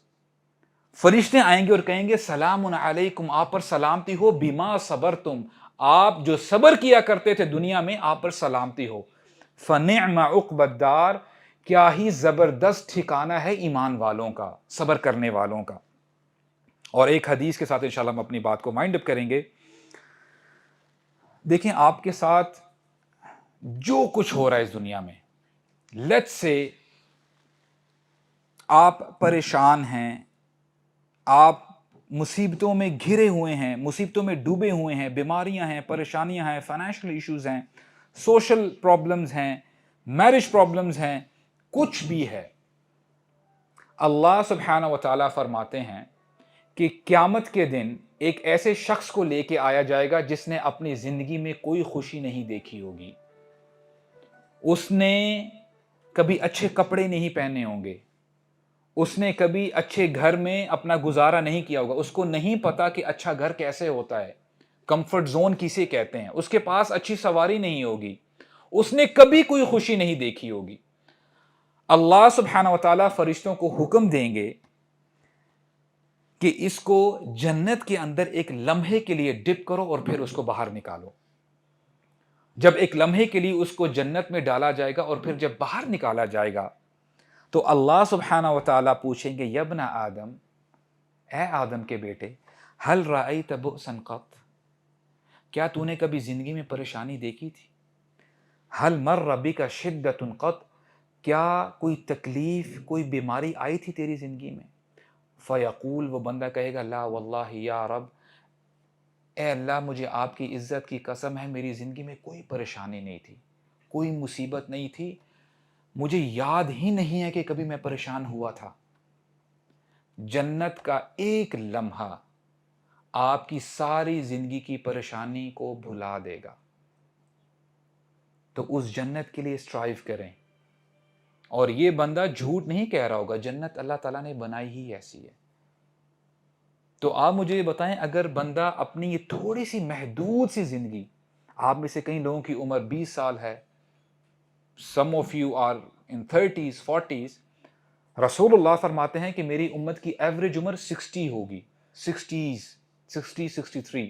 Speaker 1: فرشتے آئیں گے اور کہیں گے سلام علیکم, آپ پر سلامتی ہو, بما صبرتم, آپ جو صبر کیا کرتے تھے دنیا میں, آپ پر سلامتی ہو. فنعم عقبی الدار, کیا ہی زبردست ٹھکانہ ہے ایمان والوں کا, صبر کرنے والوں کا. اور ایک حدیث کے ساتھ انشاءاللہ ہم اپنی بات کو مائنڈ اپ کریں گے. دیکھیں آپ کے ساتھ جو کچھ ہو رہا ہے اس دنیا میں, لیٹس سے آپ پریشان ہیں, آپ مصیبتوں میں گھرے ہوئے ہیں, مصیبتوں میں ڈوبے ہوئے ہیں, بیماریاں ہیں, پریشانیاں ہیں, فائنینشیل ایشوز ہیں, سوشل پرابلمز ہیں, میرج پرابلمز ہیں, کچھ بھی ہے, اللہ سبحانہ و تعالیٰ فرماتے ہیں کہ قیامت کے دن ایک ایسے شخص کو لے کے آیا جائے گا جس نے اپنی زندگی میں کوئی خوشی نہیں دیکھی ہوگی, اس نے کبھی اچھے کپڑے نہیں پہنے ہوں گے, اس نے کبھی اچھے گھر میں اپنا گزارا نہیں کیا ہوگا, اس کو نہیں پتا کہ اچھا گھر کیسے ہوتا ہے, کمفرٹ زون کسے کہتے ہیں, اس کے پاس اچھی سواری نہیں ہوگی, اس نے کبھی کوئی خوشی نہیں دیکھی ہوگی. اللہ سبحانہ و تعالیٰ فرشتوں کو حکم دیں گے کہ اس کو جنت کے اندر ایک لمحے کے لیے ڈپ کرو اور پھر اس کو باہر نکالو. جب ایک لمحے کے لیے اس کو جنت میں ڈالا جائے گا اور پھر جب باہر نکالا جائے گا تو اللہ سبحانہ و تعالیٰ پوچھیں گے یبن آدم، اے آدم کے بیٹے، ہل رأیت بؤسا قط، کیا تو نے کبھی زندگی میں پریشانی دیکھی تھی؟ ہل مر بک شدۃ قط، کیا کوئی تکلیف، کوئی بیماری آئی تھی تیری زندگی میں؟ فیقول، وہ بندہ کہے گا لا واللہ یا رب، اے اللہ مجھے آپ کی عزت کی قسم ہے میری زندگی میں کوئی پریشانی نہیں تھی، کوئی مصیبت نہیں تھی، مجھے یاد ہی نہیں ہے کہ کبھی میں پریشان ہوا تھا۔ جنت کا ایک لمحہ آپ کی ساری زندگی کی پریشانی کو بھلا دے گا۔ تو اس جنت کے لیے اسٹرائیو کریں، اور یہ بندہ جھوٹ نہیں کہہ رہا ہوگا، جنت اللہ تعالیٰ نے بنائی ہی ایسی ہے۔ تو آپ مجھے یہ بتائیں، اگر بندہ اپنی یہ تھوڑی سی محدود سی زندگی، آپ میں سے کئی لوگوں کی عمر 20 سال ہے، some of you are in 30s 40s، رسول اللہ فرماتے ہیں کہ میری امت کی ایوریج عمر 60 ہوگی، 63۔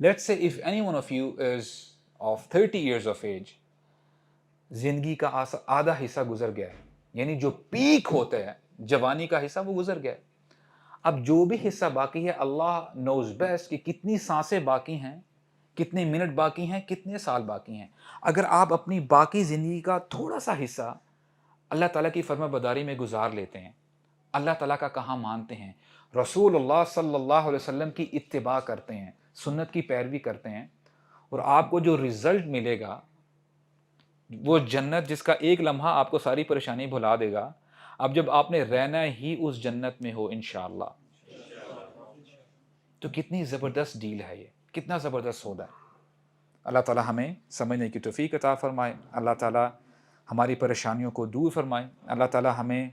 Speaker 1: Let's say if any one of you is of 30 years of age، زندگی کا آدھا حصہ گزر گیا ہے، یعنی جو پیک ہوتا ہے جوانی کا حصہ وہ گزر گیا ہے۔ اب جو بھی حصہ باقی ہے اللہ نوز بیسٹ کہ کتنی سانسیں باقی ہیں، کتنے منٹ باقی ہیں، کتنے سال باقی ہیں۔ اگر آپ اپنی باقی زندگی کا تھوڑا سا حصہ اللہ تعالیٰ کی فرما برداری میں گزار لیتے ہیں، اللہ تعالیٰ کا کہاں مانتے ہیں، رسول اللہ صلی اللہ علیہ وسلم کی اتباع کرتے ہیں، سنت کی پیروی کرتے ہیں، اور آپ کو جو رزلٹ ملے گا وہ جنت، جس کا ایک لمحہ آپ کو ساری پریشانی بھلا دے گا۔ اب جب آپ نے رہنا ہی اس جنت میں ہو انشاءاللہ، تو کتنی زبردست ڈیل ہے، یہ کتنا زبردست سودا ہے۔ اللہ تعالیٰ ہمیں سمجھنے کی توفیق عطا فرمائے، اللہ تعالیٰ ہماری پریشانیوں کو دور فرمائے، اللہ تعالیٰ ہمیں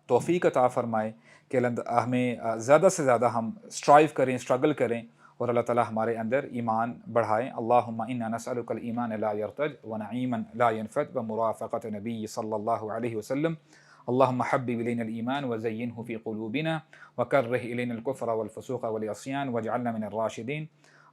Speaker 1: توفیق عطا فرمائے کہ ہمیں زیادہ سے زیادہ ہم اسٹرائیو کریں، اسٹرگل کریں، اور اللہ تعالیٰ ہمارے اندر ایمان بڑھائیں۔ اللہم انا نسألک الایمان لا یرتد ونعیما لا ینفد ومرافقۃ نبی صلی اللہ علیہ وسلم۔ اللہم حبب الینا الایمان وزینہ فی قلوبنا وکرہ الینا الکفر والفسوق والعصیان واجعلنا من الراشدین۔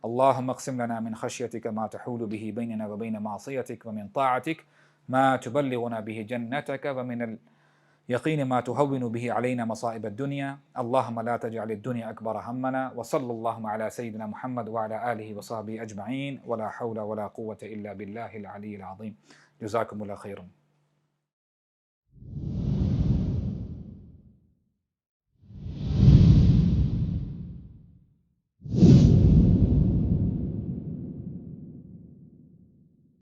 Speaker 1: اللہم اقسم لنا من خشیتک ما تحول به بیننا وبین معصیتک ومن طاعتک ما تبلغنا به جنتک ومن اليقين ما تهون به علينا مصائب الدنيا۔ اللهم لا تجعل الدنيا أكبر همنا، وصلى اللهم على سيدنا محمد وعلى آله وصحبه أجمعين، ولا حول ولا قوة إلا بالله العلي العظيم۔ جزاكم الله خيرا۔